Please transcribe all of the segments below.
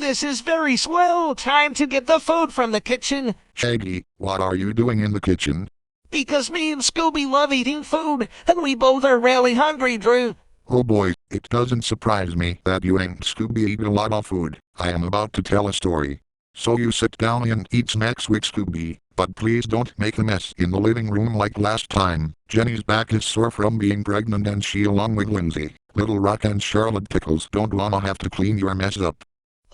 this is very swell. Time to get the food from the kitchen. Shaggy, what are you doing in the kitchen? Because me and Scooby love eating food, and we both are really hungry, Drew. Oh boy, it doesn't surprise me that you and Scooby eat a lot of food. I am about to tell a story. So you sit down and eat snacks with Scooby, but please don't make a mess in the living room like last time. Jenny's back is sore from being pregnant and she along with Lindsay, Little Rock and Charlotte Pickles don't wanna have to clean your mess up.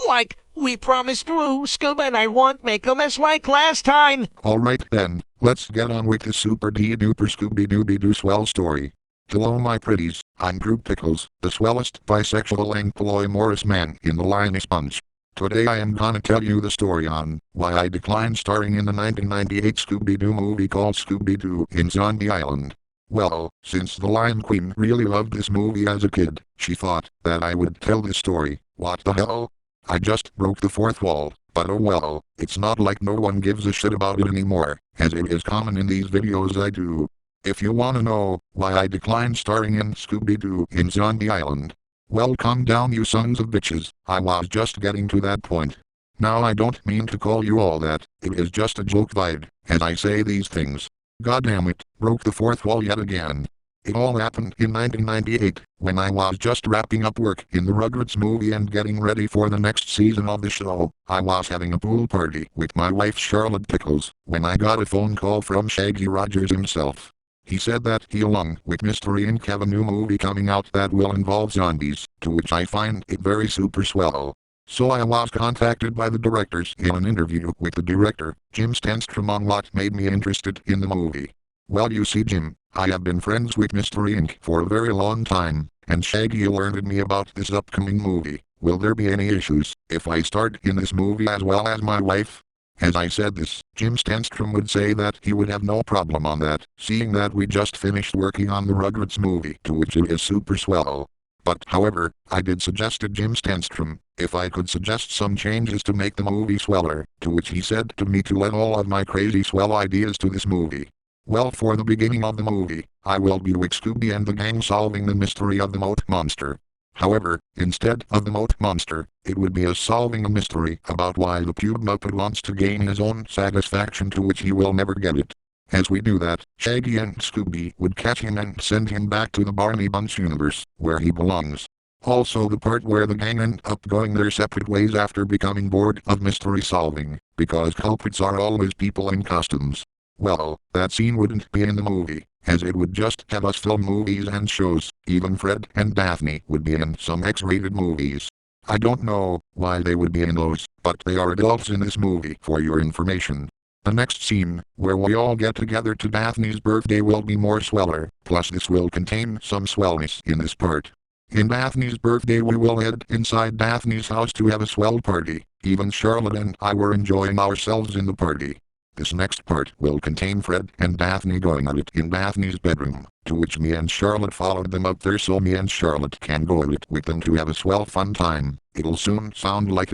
Like, we promised Drew, Scooby and I won't make a mess like last time. Alright then, let's get on with the super duper Scooby-Dooby-Doo swell story. Hello my pretties, I'm Drew Pickles, the swellest bisexual and polyamorous man in the Line Sponge. Today I am gonna tell you the story on why I declined starring in the 1998 Scooby-Doo movie called Scooby-Doo in Zombie Island. Well, since the Lion Queen really loved this movie as a kid, she thought that I would tell this story. What the hell? I just broke the fourth wall, but oh well, it's not like no one gives a shit about it anymore, as it is common in these videos I do. If you wanna know why I declined starring in Scooby-Doo in Zombie Island, well calm down you sons of bitches, I was just getting to that point. Now I don't mean to call you all that, it is just a joke vibe, as I say these things. God damn it, broke the fourth wall yet again. It all happened in 1998, when I was just wrapping up work in the Rugrats movie and getting ready for the next season of the show. I was having a pool party with my wife Charlotte Pickles, when I got a phone call from Shaggy Rogers himself. He said that he along with Mystery Inc. have a new movie coming out that will involve zombies, to which I find it very super swell. So I was contacted by the directors in an interview with the director, Jim Stenstrom, on what made me interested in the movie. Well you see Jim, I have been friends with Mystery Inc. for a very long time, and Shaggy alerted me about this upcoming movie. Will there be any issues if I start in this movie as well as my wife? As I said this, Jim Stenstrom would say that he would have no problem on that, seeing that we just finished working on the Rugrats movie, to which it is super swell. But however, I did suggest to Jim Stenstrom if I could suggest some changes to make the movie sweller, to which he said to me to let all of my crazy swell ideas to this movie. Well, for the beginning of the movie, I will be with Scooby and the gang solving the mystery of the Moat Monster. However, instead of the Moat Monster, it would be us solving a mystery about why the Pube Muppet wants to gain his own satisfaction, to which he will never get it. As we do that, Shaggy and Scooby would catch him and send him back to the Barney Bunch universe, where he belongs. Also the part where the gang end up going their separate ways after becoming bored of mystery solving, because culprits are always people in costumes. Well, that scene wouldn't be in the movie, as it would just have us film movies and shows. Even Fred and Daphne would be in some X-rated movies. I don't know why they would be in those, but they are adults in this movie for your information. The next scene, where we all get together to Daphne's birthday, will be more sweller, plus this will contain some swellness in this part. In Daphne's birthday we will head inside Daphne's house to have a swell party. Even Charlotte and I were enjoying ourselves in the party. This next part will contain Fred and Daphne going at it in Daphne's bedroom, to which me and Charlotte followed them up there so me and Charlotte can go at it with them to have a swell fun time. It'll soon sound like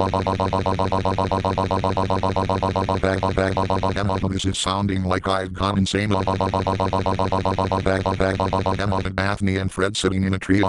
this is sounding like I've gone insane. Daphne and Fred sitting in a tree.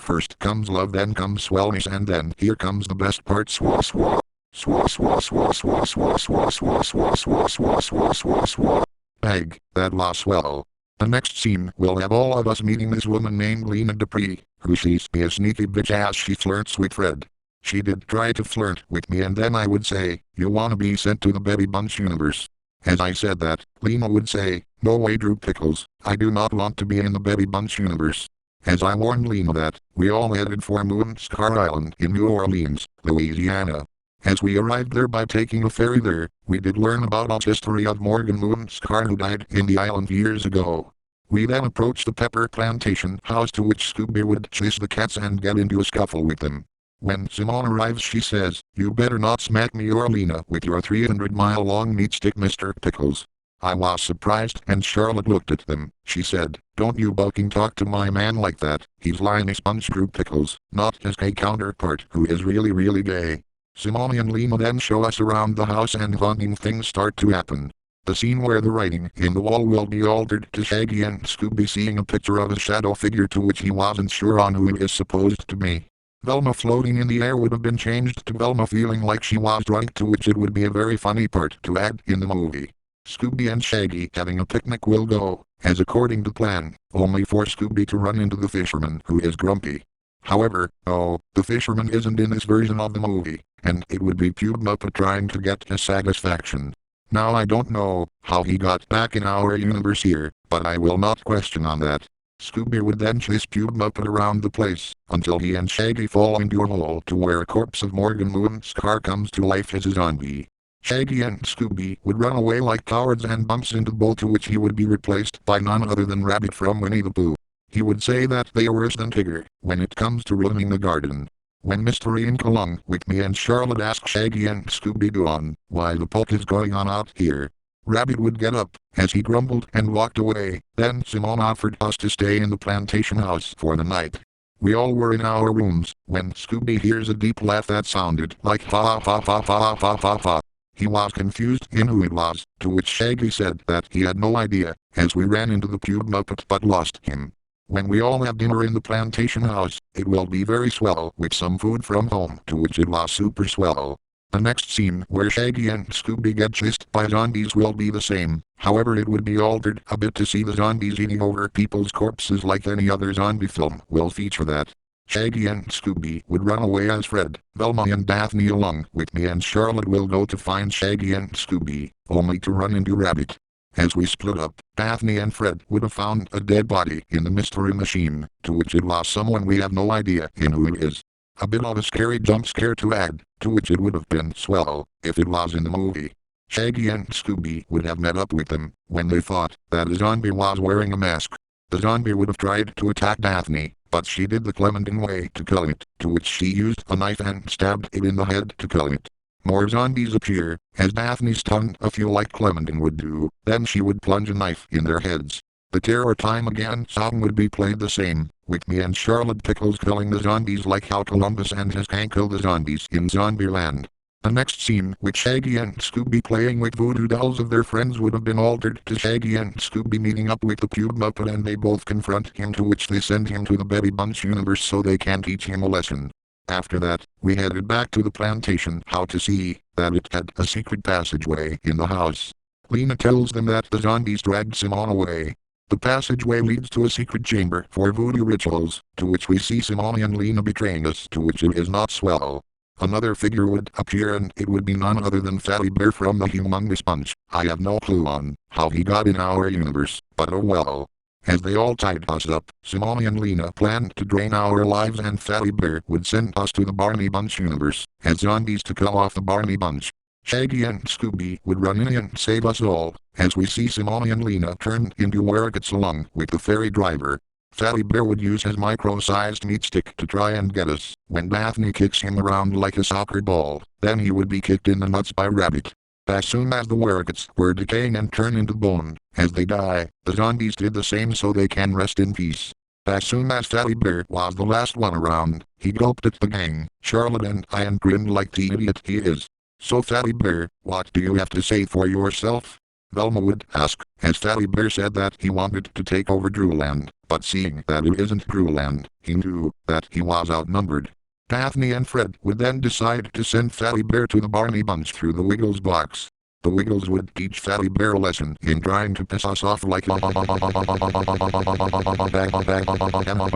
First comes love, then comes swellness, and then here comes the best part. Swa swa. Swa swa swa swa swa swa swa swa swa swa swa swa swa. Bag, that was swell. The next scene will have all of us meeting this woman named Lena Dupree, who sees me a sneaky bitch as she flirts with Fred. She did try to flirt with me and then I would say, you wanna be sent to the Baby Bunch universe. As I said that, Lena would say, no way Drew Pickles, I do not want to be in the Baby Bunch universe. As I warned Lena that, we all headed for Moonscar Island in New Orleans, Louisiana. As we arrived there by taking a ferry there, we did learn about the history of Morgan Moonscar, who died in the island years ago. We then approached the pepper plantation house, to which Scooby would chase the cats and get into a scuffle with them. When Simone arrives she says, you better not smack me or Lena with your 300-mile-long meat stick, Mr. Pickles. I was surprised and Charlotte looked at them. She said, don't you bucking talk to my man like that, he's Line Sponge Drew Pickles, not his gay counterpart who is really gay. Simone and Lena then show us around the house and haunting things start to happen. The scene where the writing in the wall will be altered to Shaggy and Scooby seeing a picture of a shadow figure to which he wasn't sure on who it is supposed to be. Velma floating in the air would have been changed to Velma feeling like she was drunk, to which it would be a very funny part to add in the movie. Scooby and Shaggy having a picnic will go, as according to plan, only for Scooby to run into the fisherman who is grumpy. However, the fisherman isn't in this version of the movie, and it would be Pube Muppet trying to get his satisfaction. Now I don't know how he got back in our universe here, but I will not question on that. Scooby would then chase Pube Muppet around the place, until he and Shaggy fall into a hole to where a corpse of Morgan Moon's car comes to life as a zombie. Shaggy and Scooby would run away like cowards and bumps into Bo, to which he would be replaced by none other than Rabbit from Winnie the Pooh. He would say that they are worse than Tigger when it comes to ruining the garden. When Mystery Inc. along with me and Charlotte asked Shaggy and Scooby-Doo on why the poke is going on out here, Rabbit would get up, as he grumbled and walked away. Then Simone offered us to stay in the plantation house for the night. We all were in our rooms, when Scooby hears a deep laugh that sounded like fa fa fa fa fa fa fa. He was confused in who it was, to which Shaggy said that he had no idea, as we ran into the Pube Muppet but lost him. When we all have dinner in the plantation house, it will be very swell with some food from home, to which it was super swell. The next scene where Shaggy and Scooby get chased by zombies will be the same, however it would be altered a bit to see the zombies eating over people's corpses like any other zombie film will feature that. Shaggy and Scooby would run away as Fred, Velma and Daphne along with me and Charlotte will go to find Shaggy and Scooby, only to run into Rabbit. As we split up, Daphne and Fred would have found a dead body in the mystery machine, to which it was someone we have no idea in who it is. A bit of a scary jump scare to add, to which it would have been swell if it was in the movie. Shaggy and Scooby would have met up with them when they thought that a zombie was wearing a mask. The zombie would have tried to attack Daphne, but she did the Clementine way to kill it, to which she used a knife and stabbed it in the head to kill it. More zombies appear, as Daphne stunned a few like Clementine would do, then she would plunge a knife in their heads. The Terror Time Again song would be played the same, with me and Charlotte Pickles killing the zombies like how Columbus and his gang killed the zombies in Zombieland. The next scene with Shaggy and Scooby playing with voodoo dolls of their friends would have been altered to Shaggy and Scooby meeting up with the Pube Muppet and they both confront him, to which they send him to the Betty Bunch universe so they can teach him a lesson. After that, we headed back to the plantation how to see that it had a secret passageway in the house. Lena tells them that the zombies dragged Simone away. The passageway leads to a secret chamber for voodoo rituals, to which we see Simone and Lena betraying us, to which it is not swell. Another figure would appear and it would be none other than Fatty Bear from the Humongous Bunch. I have no clue on how he got in our universe, but oh well. As they all tied us up, Simone and Lena planned to drain our lives and Fatty Bear would send us to the Barney Bunch universe as zombies to kill off the Barney Bunch. Shaggy and Scooby would run in and save us all, as we see Simone and Lena turned into werewolves along with the ferry driver. Fatty Bear would use his micro-sized meat stick to try and get us. When Daphne kicks him around like a soccer ball, then he would be kicked in the nuts by Rabbit. As soon as the werewolves were decaying and turn into bone, as they die, the zombies did the same so they can rest in peace. As soon as Fatty Bear was the last one around, he gulped at the gang, Charlotte and I, and grinned like the idiot he is. So Fatty Bear, what do you have to say for yourself? Velma would ask, as Fatty Bear said that he wanted to take over Drooland, but seeing that it isn't Drooland, he knew that he was outnumbered. Daphne and Fred would then decide to send Fatty Bear to the Barney Bunch through the Wiggles box. The Wiggles would teach Fatty Bear a lesson in trying to piss us off like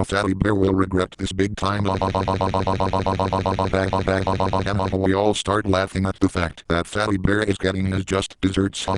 Fatty Bear will regret this big time. We all start laughing at the fact that Fatty Bear is getting his just desserts. Now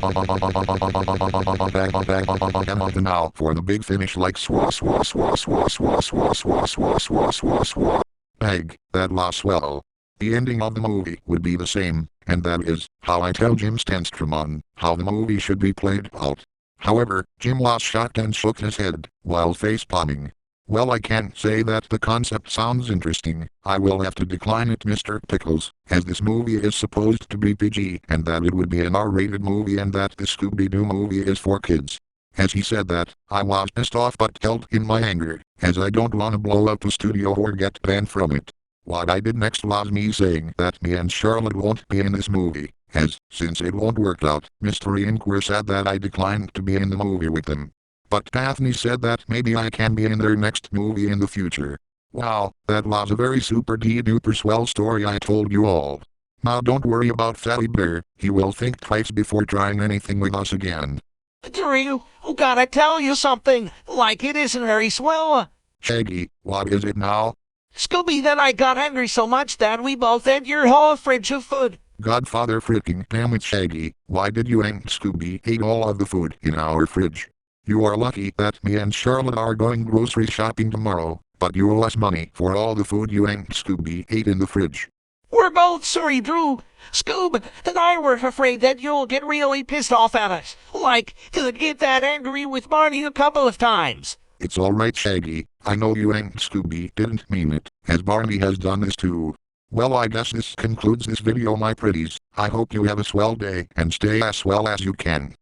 for the big finish like swa swa swa swa swa swa swa swa swa swa swa. Bag, that was swell. The ending of the movie would be the same, and that is how I tell Jim Stenstrom on how the movie should be played out. However, Jim was shocked and shook his head while face-palming. Well, I can't say that the concept sounds interesting. I will have to decline it, Mr. Pickles, as this movie is supposed to be PG and that it would be an R-rated movie and that the Scooby-Doo movie is for kids. As he said that, I was pissed off but held in my anger, as I don't want to blow up the studio or get banned from it. What I did next was me saying that me and Charlotte won't be in this movie, Since it won't work out, Mystery Inc. said that I declined to be in the movie with them. But Daphne said that maybe I can be in their next movie in the future. Wow, that was a very super duper swell story I told you all. Now don't worry about Fatty Bear, he will think twice before trying anything with us again. Drew, gotta tell you something, like it isn't very swell. Shaggy, what is it now? Scooby, then I got hungry so much that we both ate your whole fridge of food. Godfather freaking damn it Shaggy, why did you and Scooby eat all of the food in our fridge? You are lucky that me and Charlotte are going grocery shopping tomorrow, but you owe us money for all the food you and Scooby ate in the fridge. We're both sorry, Drew. Scoob and I were afraid that you'll get really pissed off at us, like to get that angry with Barney a couple of times. It's alright Shaggy, I know you and Scooby didn't mean it, as Barney has done this too. Well, I guess this concludes this video my pretties. I hope you have a swell day and stay as swell as you can.